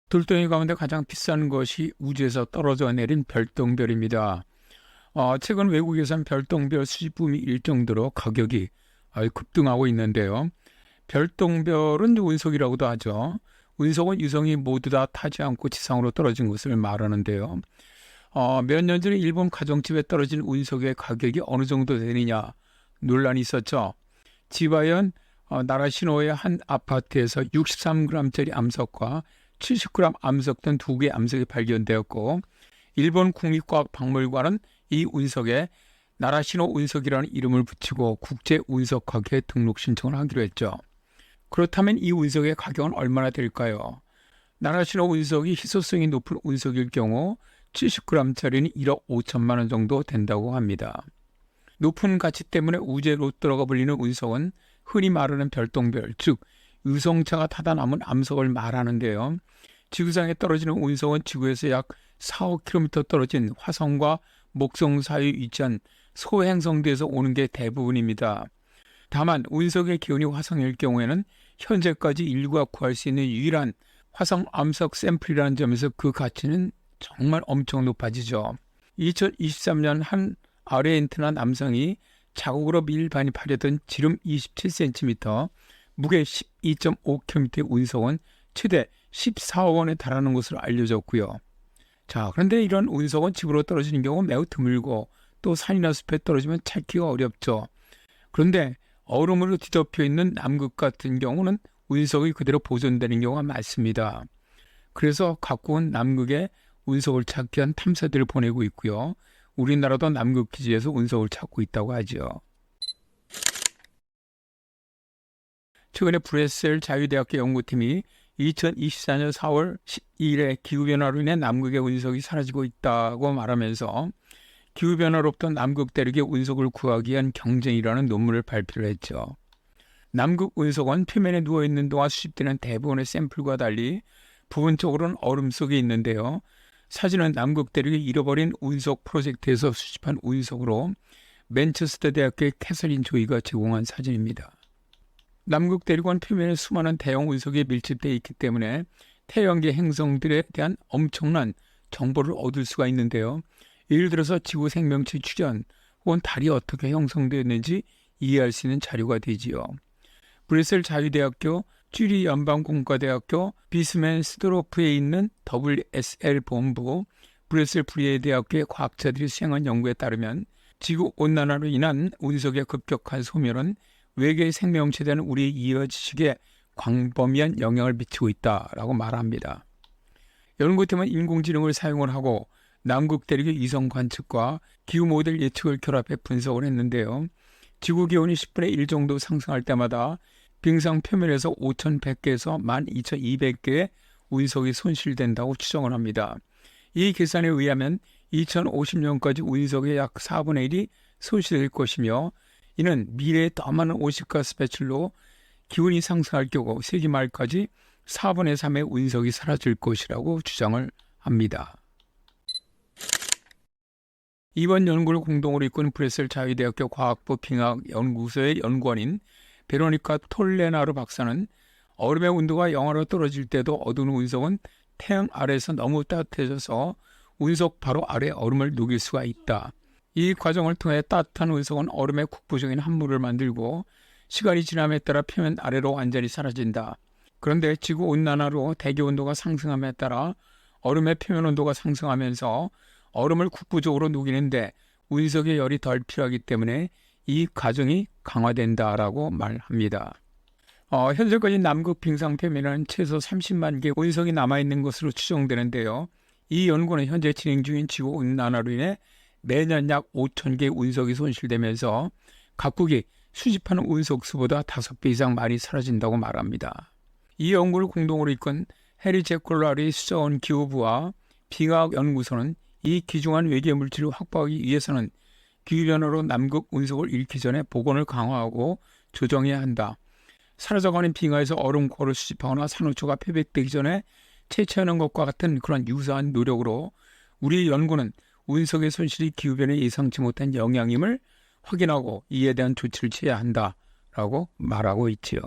돌덩이 가운데 가장 비싼 것이 우주에서 떨어져 내린 별똥별입니다. 최근 외국에선 별똥별 수집붐이 일 정도로 가격이 급등하고 있는데요. 별똥별은 운석이라고도 하죠. 운석은 유성이 모두 다 타지 않고 지상으로 떨어진 것을 말하는데요. 몇 년 전에 일본 가정집에 떨어진 운석의 가격이 어느 정도 되느냐 논란이 있었죠. 지바현 나라시노의 한 아파트에서 63g짜리 암석과 70g 암석 등 두 개의 암석이 발견되었고, 일본 국립과학박물관은 이 운석에 나라시노 운석이라는 이름을 붙이고 국제 운석학회에 등록 신청을 하기로 했죠. 그렇다면 이 운석의 가격은 얼마나 될까요? 나라시노 운석이 희소성이 높은 운석일 경우 70g짜리는 1억 5천만 원 정도 된다고 합니다. 높은 가치 때문에 우주의 롯데라고 불리는 운석은 흔히 말하는 별똥별, 즉 유성차가 타다 남은 암석을 말하는데요. 지구상에 떨어지는 운석은 지구에서 약 4억 km 떨어진 화성과 목성 사이에 위치한 소행성대에서 오는 게 대부분입니다. 다만 운석의 기운이 화성일 경우에는 현재까지 인류가 구할 수 있는 유일한 화성 암석 샘플이라는 점에서 그 가치는 정말 엄청 높아지죠. 2023년 한 아르헨티나 남성이 자국으로 밀반입하려던 지름 27cm, 무게 12.5kg의 운석은 최대 14억 원에 달하는 것으로 알려졌고요. 자, 그런데 이런 운석은 지구로 떨어지는 경우 매우 드물고 또 산이나 숲에 떨어지면 찾기가 어렵죠. 그런데 얼음으로 뒤덮여 있는 남극 같은 경우는 운석이 그대로 보존되는 경우가 많습니다. 그래서 각국은 남극에 운석을 찾기 위한 탐사들을 보내고 있고요. 우리나라도 남극 기지에서 운석을 찾고 있다고 하죠. 최근에 브레셀 자유대학교 연구팀이 2024년 4월 12일에 기후변화로 인해 남극의 운석이 사라지고 있다고 말하면서 기후변화로부터 남극 대륙의 운석을 구하기 위한 경쟁이라는 논문을 발표를 했죠. 남극 운석은 표면에 누워있는 동안 수집되는 대부분의 샘플과 달리 부분적으로는 얼음 속에 있는데요. 사진은 남극 대륙의 잃어버린 운석 프로젝트에서 수집한 운석으로 맨체스터 대학교의 캐서린 조이가 제공한 사진입니다. 남극 대륙은 표면에 수많은 대형 운석이 밀집되어 있기 때문에 태양계 행성들에 대한 엄청난 정보를 얻을 수가 있는데요. 예를 들어서 지구 생명체 출현 혹은 달이 어떻게 형성되었는지 이해할 수 있는 자료가 되지요. 브뤼셀 자유대학교, 쥐리 연방공과대학교, 비스맨 스도로프에 있는 WSL 본부, 브뤼셀 브리에 대학교의 과학자들이 수행한 연구에 따르면 지구온난화로 인한 운석의 급격한 소멸은 외계 생명체에 대한 우리 이해지식에 광범위한 영향을 미치고 있다라고 말합니다. 연구팀은 인공지능을 사용을 하고 남극 대륙의 위성 관측과 기후 모델 예측을 결합해 분석을 했는데요. 지구 기온이 10분의 1 정도 상승할 때마다 빙상 표면에서 5,100개에서 12,200개의 운석이 손실된다고 추정을 합니다. 이 계산에 의하면 2050년까지 운석의 약 4분의 1이 손실될 것이며, 이는 미래에 더 많은 온실가스 배출로 기온이 상승할 경우 세기 말까지 4분의 3의 운석이 사라질 것이라고 주장을 합니다. 이번 연구를 공동으로 이끈 브뤼셀 자유대학교 과학부 빙하연구소의 연구원인 베로니카 톨레나르 박사는 얼음의 온도가 영하로 떨어질 때도 어두운 운석은 태양 아래에서 너무 따뜻해져서 운석 바로 아래 얼음을 녹일 수가 있다. 이 과정을 통해 따뜻한 운석은 얼음의 국부적인 함물을 만들고 시간이 지남에 따라 표면 아래로 완전히 사라진다. 그런데 지구온난화로 대기 온도가 상승함에 따라 얼음의 표면 온도가 상승하면서 얼음을 국부적으로 녹이는데 운석의 열이 덜 필요하기 때문에 이 과정이 강화된다라고 말합니다. 현재까지 남극 빙상 표면에는 최소 30만 개의 운석이 남아있는 것으로 추정되는데요. 이 연구는 현재 진행 중인 지구온난화로 인해 매년 약 5천 개의 운석이 손실되면서 각국이 수집하는 운석 수보다 5배 이상 많이 사라진다고 말합니다. 이 연구를 공동으로 이끈 해리 제콜라리 수자원 기후부와 빙하연구소는 이 귀중한 외계 물질을 확보하기 위해서는 기후변화로 남극 운석을 잃기 전에 복원을 강화하고 조정해야 한다. 사라져가는 빙하에서 얼음골을 수집하거나 산호초가 폐백되기 전에 채취하는 것과 같은 그런 유사한 노력으로 우리 연구는 운석의 손실이 기후변화에 예상치 못한 영향임을 확인하고 이에 대한 조치를 취해야 한다라고 말하고 있지요.